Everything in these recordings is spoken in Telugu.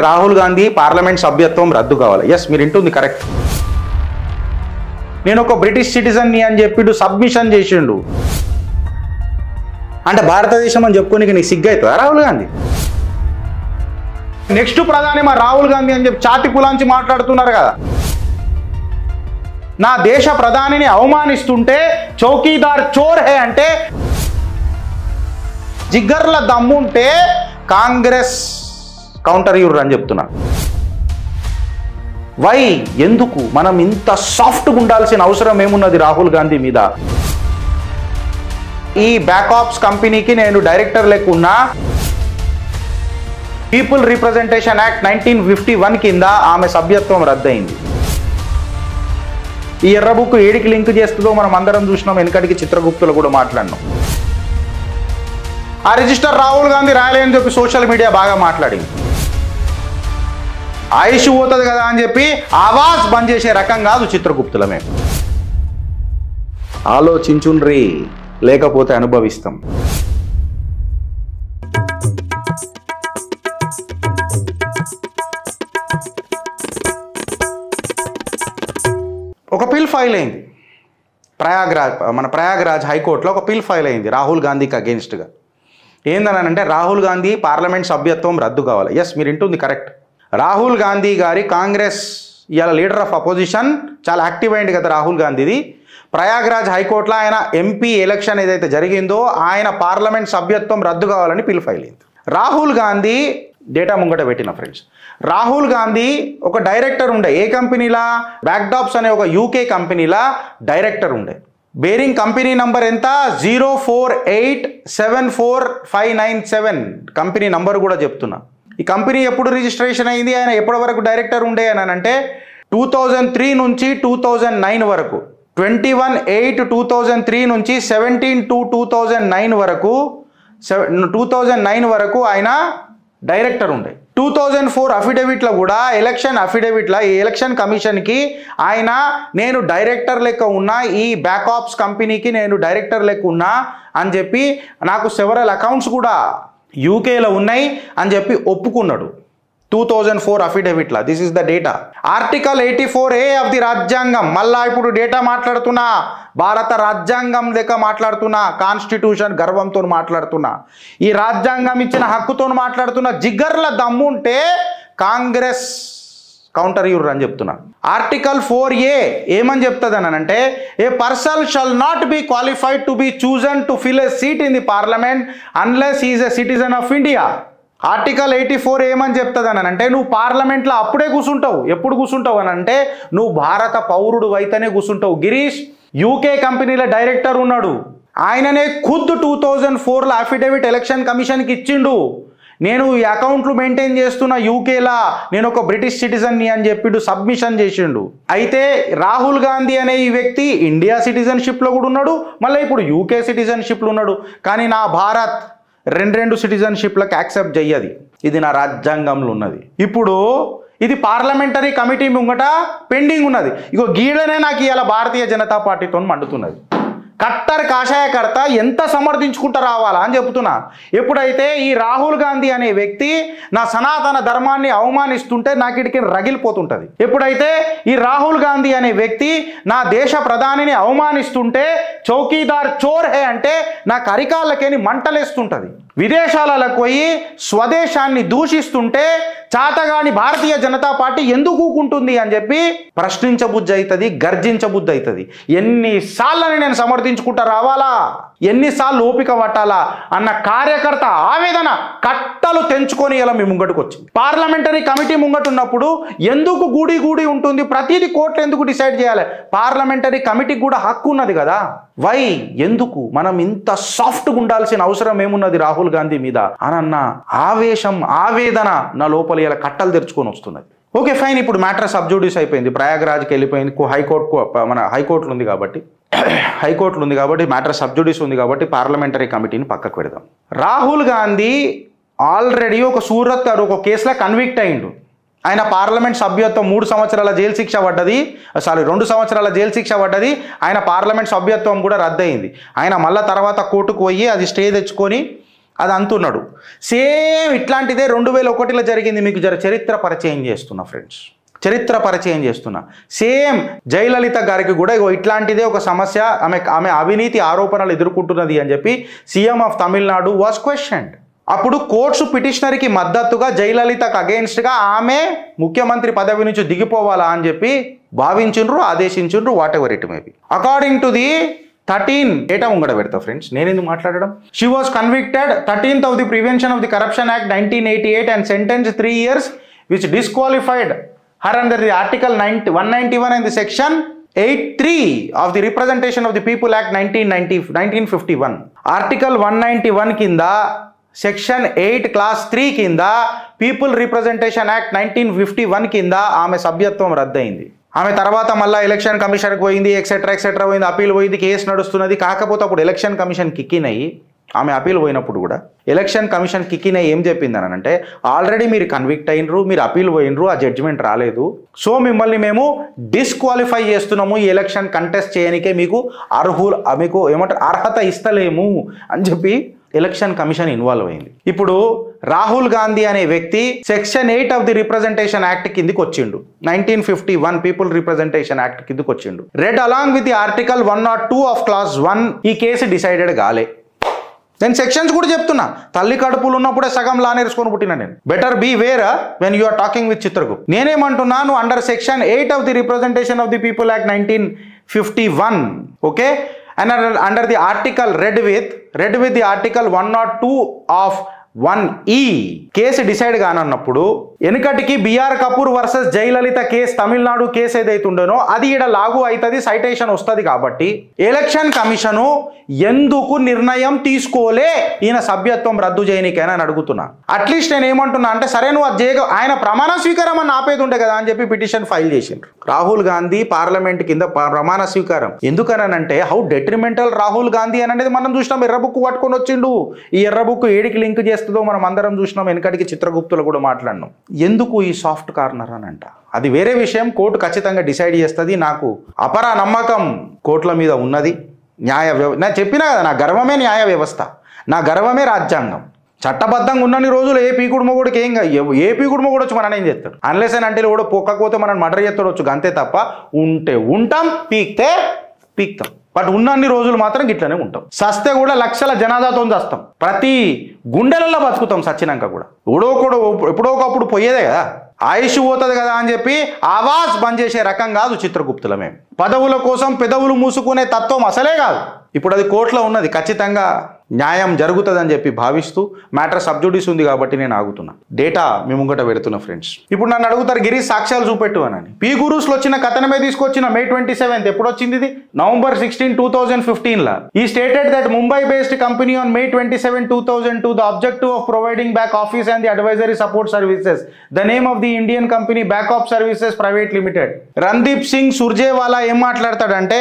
రాహుల్ గాంధీ పార్లమెంట్ సభ్యత్వం రద్దు కావాలి. ఎస్, మీరు వింటుంది కరెక్ట్. నేను ఒక బ్రిటిష్ సిటిజన్ని అని చెప్పి సబ్మిషన్ చేసిండు. అంటే భారతదేశం అని చెప్పుకోనికి నీకు సిగ్గవుతుందా రాహుల్ గాంధీ? నెక్స్ట్ ప్రధాని మా రాహుల్ గాంధీ అని చెప్పి ఛాతి పులాంచి మాట్లాడుతున్నారు కదా. నా దేశ ప్రధానిని అవమానిస్తుంటే చౌకీదార్ చోర్ హే అంటే, జిగ్గర్ల దమ్ముంటే కాంగ్రెస్ కౌంటర్ యూర్ అని చెప్తున్నా. వై, ఎందుకు మనం ఇంత సాఫ్ట్గా ఉండాల్సిన అవసరం ఏమున్నది రాహుల్ గాంధీ మీద? ఈ బ్యాకప్స్ కంపెనీకి నేను డైరెక్టర్ లేకున్నా పీపుల్ రిప్రజెంటేషన్ యాక్ట్ 1951 కింద ఆమె సభ్యత్వం రద్దయింది. ఈ ఎర్ర బుక్ ఏడికి లింక్ చేస్తుందో మనం అందరం చూసినాం. వెనకటికి చిత్రగుప్తులు కూడా మాట్లాడినాం. ఆ రిజిస్టర్ రాహుల్ గాంధీ రాయలేని చెప్పి సోషల్ మీడియా బాగా మాట్లాడింది. ఆయుష్ పోతుంది కదా అని చెప్పి ఆవాజ్ బంద్ చేసే రకం కాదు చిత్రగుప్తులమే. ఆలోచించుండ్రి, లేకపోతే అనుభవిస్తాం. ఒక పిల్ ఫైల్ అయింది ప్రయాగ్రాజ్ హైకోర్టులో. ఒక పిల్ ఫైల్ అయింది రాహుల్ గాంధీకి అగెన్స్ట్గా. ఏందనంటే రాహుల్ గాంధీ పార్లమెంట్ సభ్యత్వం రద్దు కావాలి. ఎస్, మీరు వింటుంది కరెక్ట్. రాహుల్ గాంధీ గారి కాంగ్రెస్ ఇవాళ లీడర్ ఆఫ్ అపోజిషన్ చాలా యాక్టివ్ అయింది కదా రాహుల్ గాంధీది. ప్రయాగ్రాజ్ హైకోర్టులో ఆయన ఎంపీ ఎలక్షన్ ఏదైతే జరిగిందో ఆయన పార్లమెంట్ సభ్యత్వం రద్దు కావాలని పిల్ ఫైల్ అయింది. రాహుల్ గాంధీ డేటా ముంగట పెట్టిన ఫ్రెండ్స్. రాహుల్ గాంధీ ఒక డైరెక్టర్ ఉండే. ఏ కంపెనీలా? బ్యాక్డాప్స్ అనే ఒక యూకే కంపెనీలా డైరెక్టర్ ఉండే. బేరింగ్ కంపెనీ నంబర్ ఎంత? 04874597 కంపెనీ నంబర్ కూడా చెప్తున్నా. ఈ కంపెనీ ఎప్పుడు రిజిస్ట్రేషన్ అయింది, ఆయన ఎప్పటి వరకు డైరెక్టర్ ఉండే అని అంటే 2003 నుంచి 2009 వరకు, 21/8/2003 నుంచి 17/2/2009 వరకు 2009 వరకు ఆయన డైరెక్టర్ ఉండే. 2004 అఫిడవిట్లో కూడా ఎలక్షన్ అఫిడవిట్లో ఈ ఎలక్షన్ కమిషన్కి ఆయన నేను డైరెక్టర్ లెక్క ఉన్నా, ఈ బ్యాకప్స్ కంపెనీకి నేను డైరెక్టర్ లెక్క ఉన్నా అని చెప్పి నాకు సెవరల్ అకౌంట్స్ కూడా యూకేలో ఉన్నాయి అని చెప్పి ఒప్పుకున్నాడు 2004 అఫిడవిట్లో. This is the data. Article 84A of the రాజ్యాంగం. మళ్ళా ఇప్పుడు డేటా మాట్లాడుతున్నా, భారత రాజ్యాంగం లెక్క మాట్లాడుతున్నా, కాన్స్టిట్యూషన్ గర్వంతో మాట్లాడుతున్నా, ఈ రాజ్యాంగం ఇచ్చిన హక్కుతో మాట్లాడుతున్నా. జిగ్గర్ల దమ్ముంటే కాంగ్రెస్ కౌంటర్ యూర్ అని చెప్తున్నా. ఆర్టికల్ 4A ఏమని చెప్తుంది అని అంటే, a person shall not be qualified to be chosen to fill a seat in the parliament unless is a citizen of India. Article 84 ఏమని చెప్తుంది అని అంటే, నువ్వు పార్లమెంట్లో అప్పుడే కూర్చుంటావు. ఎప్పుడు కూర్చుంటావు అని అంటే, నువ్వు భారత పౌరుడు అయితేనే కూర్చుంటావు. గిరీష్ యూకే కంపెనీల డైరెక్టర్ ఉన్నాడు. ఆయననే ఖుద్ 2004లో అఫిడవిట్ ఎలక్షన్ కమిషన్కి ఇచ్చిండు. నేను ఈ అకౌంట్లు మెయింటైన్ చేస్తున్న యూకేలా, నేను ఒక బ్రిటిష్ సిటిజన్ని అని చెప్పి సబ్మిషన్ చేసిండు. అయితే రాహుల్ గాంధీ అనే ఈ వ్యక్తి ఇండియా సిటిజన్షిప్లో కూడా ఉన్నాడు, మళ్ళీ ఇప్పుడు యూకే సిటిజన్షిప్లో ఉన్నాడు. కానీ నా భారత్ రెండు సిటిజన్షిప్లకు యాక్సెప్ట్ చెయ్యది. ఇది నా రాజ్యాంగంలో ఉన్నది. ఇప్పుడు ఇది పార్లమెంటరీ కమిటీ ముంగట పెండింగ్ ఉన్నది. ఇగో గీడనే నాకు ఇవాళ భారతీయ జనతా పార్టీతో మండుతున్నది. కట్టర్ కాషాయకర్త ఎంత సమర్థించుకుంటూ రావాలా అని చెప్తున్నా. ఎప్పుడైతే ఈ రాహుల్ గాంధీ అనే వ్యక్తి నా సనాతన ధర్మాన్ని అవమానిస్తుంటే నాకు ఇడికి రగిలిపోతుంటుంది. ఎప్పుడైతే ఈ రాహుల్ గాంధీ అనే వ్యక్తి నా దేశ ప్రధానిని అవమానిస్తుంటే చౌకీదార్ చోర్ హే అంటే నాకు అరికాళ్ళకేని మంటలేస్తుంటుంది. విదేశాలకు పోయి స్వదేశాన్ని దూషిస్తుంటే చాతగాని భారతీయ జనతా పార్టీ ఎందుకు ఊకుంటుంది అని చెప్పి ప్రశ్నించబుద్ధి అవుతుంది, గర్జించబుద్ధి అవుతుంది. ఎన్నిసార్లని నేను సమర్థించుకుంటా రావాలా, ఎన్నిసార్లు ఓపిక పట్టాలా అన్న కార్యకర్త ఆవేదన కట్టలు తెంచుకొని ఇలా మీ ముంగటుకు వచ్చింది. పార్లమెంటరీ కమిటీ ముంగట ఉన్నప్పుడు ఎందుకు గూడి ఉంటుంది? ప్రతిదీ కోర్టు ఎందుకు డిసైడ్ చేయాలి? పార్లమెంటరీ కమిటీకి కూడా హక్కు ఉన్నది కదా. వై, ఎందుకు మనం ఇంత సాఫ్ట్గా ఉండాల్సిన అవసరం ఏమున్నది రాహుల్ గాంధీ మీద అనన్న ఆవేశం, ఆవేదన నా లోపల ఇలా కట్టలు తెరుచుకొని వస్తున్నది. ఓకే ఫైన్, ఇప్పుడు మ్యాటర్ సబ్జుడిస్ అయిపోయింది, ప్రయాగ్రాజ్కి వెళ్ళిపోయింది. హైకోర్టులో ఉంది కాబట్టి మ్యాటర్ సబ్జుడిస్ ఉంది కాబట్టి పార్లమెంటరీ కమిటీని పక్కకు పెడదాం. రాహుల్ గాంధీ ఆల్రెడీ ఒక సూరత్ ఒక కేసులో కన్విక్ట్ అయ్యిండు. ఆయన పార్లమెంట్ సభ్యత్వం 3 సంవత్సరాల జైలు శిక్ష పడ్డది, 2 సంవత్సరాల జైలు శిక్ష పడ్డది. ఆయన పార్లమెంట్ సభ్యత్వం కూడా రద్దయింది. ఆయన మళ్ళీ తర్వాత కోర్టుకు పోయి అది స్టే తెచ్చుకొని అది అంటున్నాడు. సేమ్ ఇట్లాంటిదే 2001లో జరిగింది. మీకు చరిత్ర పరిచయం చేస్తున్నా ఫ్రెండ్స్, చరిత్ర పరిచయం చేస్తున్నా. సేమ్ జయలలిత గారికి కూడా ఇట్లాంటిదే ఒక సమస్య, ఆమె అవినీతి ఆరోపణలు ఎదుర్కొంటున్నది అని చెప్పి CM of Tamil Nadu was questioned. అప్పుడు కోర్ట్స్ పిటిషనర్కి మద్దతుగా జయలలితకు అగెయిన్స్ట్గా ఆమె ముఖ్యమంత్రి పదవి నుంచి దిగిపోవాలా అని చెప్పి భావించుండ్రు, ఆదేశించుండ్రు, whatever it may be. According to the 13 data ముంగడ పెడతా ఫ్రెండ్స్, నేనేందుకు మాట్లాడడం. She was convicted 13th of the Prevention of the Corruption Act 1988 and sentenced 3 years which disqualified her under the Article 191 and the Section 83 of the Representation of the People Act 1951. Article 191 కింద సెక్షన్ 8 క్లాస్ 3 కింద పీపుల్ రిప్రజెంటేషన్ యాక్ట్ 1951 కింద ఆమె సభ్యత్వం రద్దయింది. ఆమె తర్వాత మళ్ళీ ఎలక్షన్ కమిషన్కి పోయింది, ఎక్సెట్రా పోయింది, అప్పీల్ పోయింది, కేసు నడుస్తున్నది. కాకపోతే అప్పుడు ఎలక్షన్ కమిషన్ కిక్కినయి, ఆమె అప్పీల్ పోయినప్పుడు కూడా ఎలక్షన్ కమిషన్ కిక్కినయి ఏం చెప్పిందని అంటే, ఆల్రెడీ మీరు కన్విక్ట్ అయినరు, మీరు అప్పీల్ పోయినరు, ఆ జడ్జిమెంట్ రాలేదు, సో మిమ్మల్ని మేము డిస్క్వాలిఫై చేస్తున్నాము, ఈ ఎలక్షన్ కంటెస్ట్ చేయడానికే మీకు ఏమంటారు అర్హత ఇస్తలేము అని చెప్పి ఎలక్షన్ కమిషన్ ఇన్వాల్వ్ అయింది. ఇప్పుడు రాహుల్ గాంధీ అనే వ్యక్తి section 8 of the representation act కిందికి వచ్చిండు. 1951 పీపుల్ రిప్రజెంటేషన్ యాక్ట్ కిందికి వచ్చిండు. Red along with the article 102 of class 1 ఈ కేసు డిసైడెడ్ కాలే. నేను సెక్షన్స్ కూడా చెప్తున్నా, తల్లి కడుపులు ఉన్నప్పుడే సగం లా నేర్చుకొని పుట్టినా నేను. Better be where when you are talking with Chitragupta. నేనేమంటున్నాను, under section 8 of the representation of the people act 1951, okay, and under the article read with the article 102 of 1E case decide కానన్నప్పుడు వెనుకటికి BR Kapoor versus Jayalalithaa case, Tamil Nadu case ఏదైతే ఉండనో అది ఇక్కడ లాగు అవుతుంది, సైటేషన్ వస్తుంది. కాబట్టి ఎలక్షన్ కమిషను ఎందుకు నిర్ణయం తీసుకోలే ఈయన సభ్యత్వం రద్దు చేయనికైనా అని అడుగుతున్నా. అట్లీస్ట్ నేను ఏమంటున్నా అంటే, సరే నువ్వు అది ఆయన ప్రమాణ స్వీకారం అని ఆపేది ఉండే కదా అని చెప్పి పిటిషన్ ఫైల్ చేసిండ్రు. రాహుల్ గాంధీ పార్లమెంట్ కింద ప్రమాణ స్వీకారం ఎందుకనంటే హౌ డెట్రిమెంటల్ రాహుల్ గాంధీ అని అనేది మనం చూసినాం. ఎర్ర బుక్ పట్టుకొని వచ్చిండు. ఈ ఎర్ర బుక్ ఏడికి లింక్ చేస్తుందో మనం అందరం చూసినాం. వెనకటికి చిత్రగుప్తులు కూడా మాట్లాడినాం. ఎందుకు ఈ సాఫ్ట్ కార్నర్ అని అంట, అది వేరే విషయం. కోర్టు ఖచ్చితంగా డిసైడ్ చేస్తుంది. నాకు అపర నమ్మకం కోర్టుల మీద ఉన్నది. నేను చెప్పినా కదా, నా గర్వమే న్యాయ వ్యవస్థ, నా గర్వమే రాజ్యాంగం. చట్టబద్ధంగా ఉన్నన్ని రోజులు ఏ పీకుడు మొగుడికి ఏ పీకుడు మొగుడు వచ్చి మనం ఏం చేస్తాడు, అన్లెస్ అని అంటే కూడా పొక్కకపోతే మనం మర్డర్ చేస్తాడొచ్చు అంతే తప్ప, ఉంటే ఉంటాం, పీక్తే పీక్తాం. బట్ ఉన్నన్ని రోజులు మాత్రం గిట్లనే ఉంటాం. సస్తే కూడా లక్షల జనాదాతో చస్తాం, ప్రతి గుండెలలో బతుకుతాం. సచ్చినాక కూడా ఎప్పుడో ఒకప్పుడు పోయేదే కదా, ఆయుష్ పోతుంది కదా అని చెప్పి ఆవాజ్ బంద్ చేసే రకం కాదు చిత్రగుప్తుల మేము. పదవుల కోసం పెదవులు మూసుకునే తత్వం అసలే కాదు. ఇప్పుడు అది కోర్టులో ఉన్నది, ఖచ్చితంగా న్యాయం జరుగుతుందని చెప్పి భావిస్తూ మ్యాటర్ సబ్జుడిస్ ఉంది కాబట్టి నేను ఆగుతున్నా. డేటా మీ ముంగట పెడుతున్నా ఫ్రెండ్స్. ఇప్పుడు నన్ను అడుగుతారు, గిరి సాక్ష్యాలు చూపెట్టు అని. పీ గురూస్లో వచ్చిన కథనమే తీసుకొచ్చిన May 27 ఎప్పుడు వచ్చింది ఇది? November 16, 2015 ఈ stated that Mumbai based company on May 27, 2002 the objective of providing back office and the advisory support services. The name of the Indian company backup services private limited. Randeep Singh Surjewala ఏం మాట్లాడతాడంటే,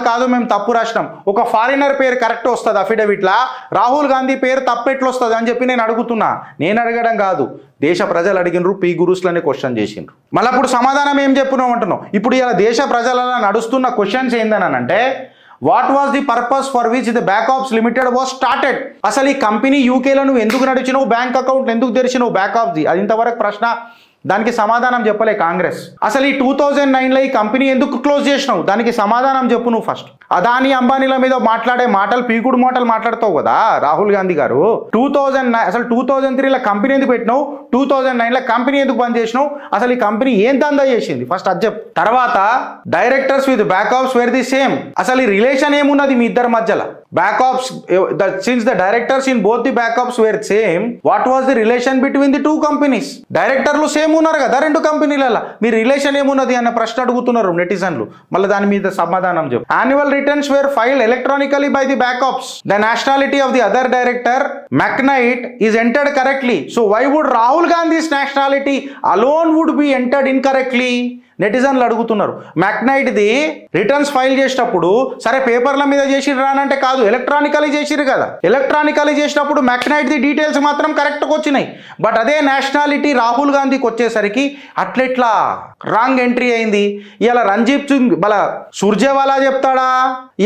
కాదు మేము తప్పు రాసినాం, ఒక ఫారినర్ పేరు కరెక్ట్ వస్తుంది అఫిడవిట్లా, రాహుల్ గాంధీ పేరు తప్పెట్లు వస్తుంది అని చెప్పి నేను అడుగుతున్నా. నేను అడగడం కాదు, దేశ ప్రజలు అడిగినరు, పీ గురూస్లోనే క్వశ్చన్ చేసిండ్రు. మళ్ళీ అప్పుడు సమాధానం ఏం చెప్పున్నావు అంటున్నావు. ఇప్పుడు ఇలా దేశ ప్రజలలో నడుస్తున్న క్వశ్చన్స్ ఏందని అంటే, what was the purpose for which the backups limited was started? అసలు ఈ కంపెనీ యూకేలో నువ్వు ఎందుకు నడిచినావు, బ్యాంక్ అకౌంట్ ఎందుకు తెరిచినావు బ్యాకప్ది? అది ఇంతవరకు ప్రశ్న, దానికి సమాధానం చెప్పలే కాంగ్రెస్. అసలు ఈ 2009లో ఈ కంపెనీ ఎందుకు క్లోజ్ చేసినావు, దానికి సమాధానం చెప్పు నువ్వు ఫస్ట్. అదానీ అంబానీల మీద మాట్లాడే మాటలు పీకుడు మాటలు మాట్లాడతావు కదా రాహుల్ గాంధీ గారు. 2009 అసలు 2003లో కంపెనీ ఎందుకు పెట్టినావు, 2009లో కంపెనీ ఎందుకు బంద్ చేసినావు, అసలు ఈ కంపెనీ ఏం దందా చేసింది ఫస్ట్ అది చెప్పు. తర్వాత directors with backups were the same, అసలు ఈ రిలేషన్ ఏమున్నది మీ ఇద్దరి మధ్యలో? Backups since the directors in both the backups were same, what was the relation between the two companies? డైరెక్టర్లు సేమ్ ఉన్నారు కదా రెండు కంపెనీలలో, మీ రిలేషన్ ఏమున్నది అన్న ప్రశ్న అడుగుతున్నారు నెటిజన్లు. మళ్ళీ దాని మీద సమాధానం చెప్పు. Annual returns were filed electronically by the backups. The nationality of the other director McKnight is entered correctly. So why would Rahul Gandhi's nationality alone would be entered incorrectly? నెటిజన్లు అడుగుతున్నారు. మ్యాగ్నైట్ది రిటర్న్స్ ఫైల్ చేసేటప్పుడు సరే పేపర్ల మీద చేసిర్రు అంటే కాదు, ఎలక్ట్రానికలీ చేసిర్రు కదా. ఎలక్ట్రానికలీ చేసినప్పుడు మ్యాగ్నైట్ది డీటెయిల్స్ మాత్రం కరెక్ట్గా వచ్చినాయి. బట్ అదే నేషనాలిటీ రాహుల్ గాంధీకి వచ్చేసరికి అట్లెట్లా రాంగ్ ఎంట్రీ అయింది. ఇలా రంజీప్ సింగ్ సుర్జేవాలా చెప్తాడా,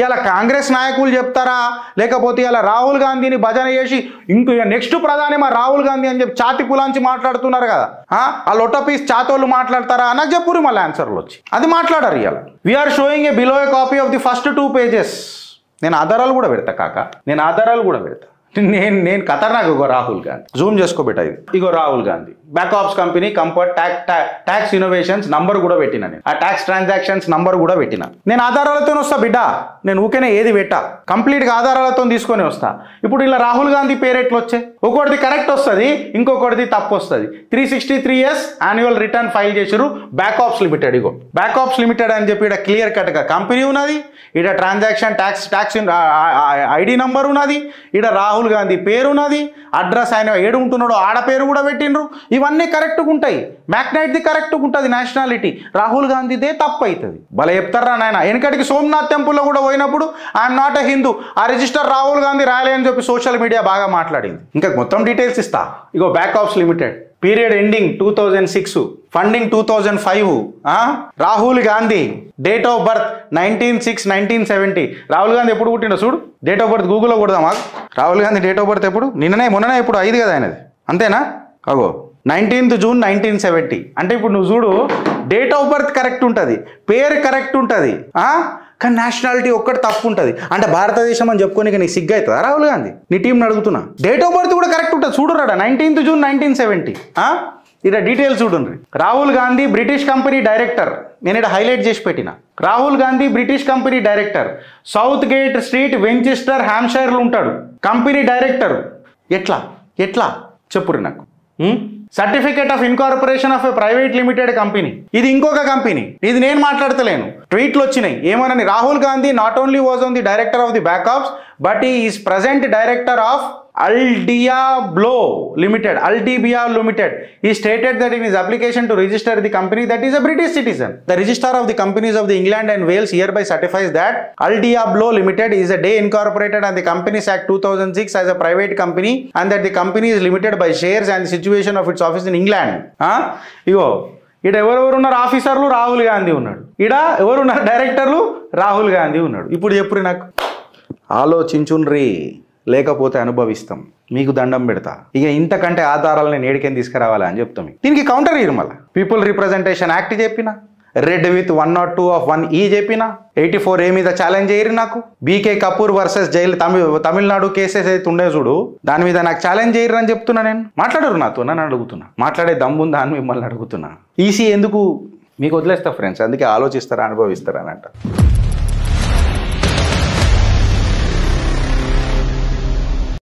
ఇలా కాంగ్రెస్ నాయకులు చెప్తారా, లేకపోతే ఇలా రాహుల్ గాంధీని భజన చేసి ఇంకో నెక్స్ట్ ప్రధాని మా రాహుల్ గాంధీ అని చెప్పి ఛాతి పులాంచి మాట్లాడుతున్నారు కదా, ఆ లొటపీస్ చాతోళ్ళు మాట్లాడతారా నాకు చెప్పురు మళ్ళీ ఆన్సర్లు వచ్చి. అది మాట్లాడారు. ఇలా we are showing a below a copy of the first 2 pages. నేను ఆధారాలు కూడా పెడతా కాక, నేను ఆధారాలు కూడా పెడతా. నేను ఖతర్నాక్. ఇగో రాహుల్ గాంధీ జూమ్ చేసుకోబెట్టా. ఇగో Rahul Gandhi Backops company comfort tax innovations number కూడా పెట్టిన, నేను ఆ ట్యాక్స్ ట్రాన్సాక్షన్స్ నంబర్ కూడా పెట్టిన. నేను ఆధారాలతో వస్తా బిడ్డ, నేను ఊకేనే ఏది పెట్టా, కంప్లీట్గా ఆధారాలతో తీసుకొని వస్తా. ఇప్పుడు ఇలా రాహుల్ గాంధీ పేరు ఎట్లా వచ్చాయి, ఒకటిది కరెక్ట్ వస్తుంది, ఇంకొకటిది తప్పు వస్తుంది. 363 years యాన్యువల్ రిటర్న్ ఫైల్ చేసారు బ్యాక్ ఆప్స్ లిమిటెడ్. ఇగో బ్యాక్ ఆప్స్ లిమిటెడ్ అని చెప్పి ఇక్కడ క్లియర్ కట్గా కంపెనీ ఉన్నది, ఇక్కడ ట్రాన్సాక్షన్ ట్యాక్స్ ఐడి నంబర్ ఉన్నది, ఇక్కడ రాహుల్ గాంధీ పేరు ఉన్నది, అడ్రస్ ఆయన ఏడు ఉంటున్నాడో ఆడ పేరు కూడా పెట్టిండ్రు. ఇవన్నీ కరెక్ట్గా ఉంటాయి. మ్యాగ్నైట్ది కరెక్ట్గా ఉంటుంది నేషనాలిటీ, రాహుల్ గాంధీదే తప్పు అవుతుంది. భలే చెప్తారా నాయన. వెనకటికి సోమనాథ్ టెంపుల్లో కూడా పోయినప్పుడు ఐఎమ్ నాట్ ఎ హిందూ, ఆ రిజిస్టర్ రాహుల్ గాంధీ రాలే అని చెప్పి సోషల్ మీడియా బాగా మాట్లాడింది. ఇంకా మొత్తం డీటెయిల్స్ ఇస్తా. ఇగో Backops limited period ending 2006, funding 2005, Rahul Gandhi date of birth 19/6/1970. Rahul Gandhi ఎప్పుడు పుట్టిండో చూడు, డేట్ ఆఫ్ బర్త్ గూగుల్లో కొడదామా. Rahul Gandhi date of birth ఎప్పుడు, మొన్ననే ఎప్పుడు 5 కదా ఆయనది, అంతేనా. అగో 19th June 1970. అంటే ఇప్పుడు నువ్వు చూడు, డేట్ ఆఫ్ బర్త్ కరెక్ట్ ఉంటుంది, పేరు కరెక్ట్ ఉంటుంది, కానీ నేషనాలిటీ ఒక్కటి తప్పు ఉంటుంది. అంటే భారతదేశం అని చెప్పుకోనికి నీకు సిగ్గు అవుతుందా రాహుల్ గాంధీ? నీ టీంని అడుగుతున్నా. డేట్ ఆఫ్ బర్త్ కూడా కరెక్ట్ ఉంటుంది, చూడరాడా 19th June 1970. ఇక్కడ డీటెయిల్స్ చూడండి. Rahul Gandhi British company director, నేను ఇక్కడ హైలైట్ చేసి పెట్టిన. Rahul Gandhi British company director, Southgate Street, Winchester, హ్యాంప్షైర్లో ఉంటాడు. కంపెనీ డైరెక్టర్ ఎట్లా చెప్పురు నాకు. Certificate of incorporation of a private limited company, ఇది ఇంకొక కంపెనీ, ఇది నేను మాట్లాడతలేను. ట్వీట్లు వచ్చినాయి ఏమనని, Rahul Gandhi not only was on the director of the backups but he is present director of Aldiablo Limited. He stated that in his application to register the company that is a British citizen. The registrar of the companies of the England and Wales hereby certifies that Aldiablo Limited is a day incorporated on the Companies Act 2006 as a private company and that the company is limited by shares and the situation of its office in England. ఇగో ఇక్కడ ఎవరున్నారు ఆఫీసర్లు, రాహుల్ గాంధీ ఉన్నాడు. ఇక్కడ ఎవరున్నారు డైరెక్టర్లు, రాహుల్ గాంధీ ఉన్నాడు. ఇప్పుడు చెప్పురు నాకు. ఆలోచించుండ్రి, లేకపోతే అనుభవిస్తాం. మీకు దండం పెడతా. ఇక ఇంతకంటే ఆధారాలు నేను ఏడికేం తీసుకురావాలా అని చెప్తాం. దీనికి కౌంటర్ ఇరు మళ్ళీ. పీపుల్ రిప్రజెంటేషన్ యాక్ట్ చెప్పిన, రెడ్ విత్ 102 of 1E చెప్పిన, 84A మీద ఛాలెంజ్ చేయరు నాకు. బీకే కపూర్ వర్సెస్ జైలు తమిళనాడు కేసెస్ అయితే ఉండే చూడు, దాని మీద నాకు ఛాలెంజ్ చేయరు అని చెప్తున్నా. నేను మాట్లాడరు నాతో, నన్ను అడుగుతున్నా. మాట్లాడే దమ్ముందా అని మిమ్మల్ని అడుగుతున్నా. ఈసీ ఎందుకు మీకు వదిలేస్తా ఫ్రెండ్స్, అందుకే ఆలోచిస్తారా అనుభవిస్తారా అని అంట.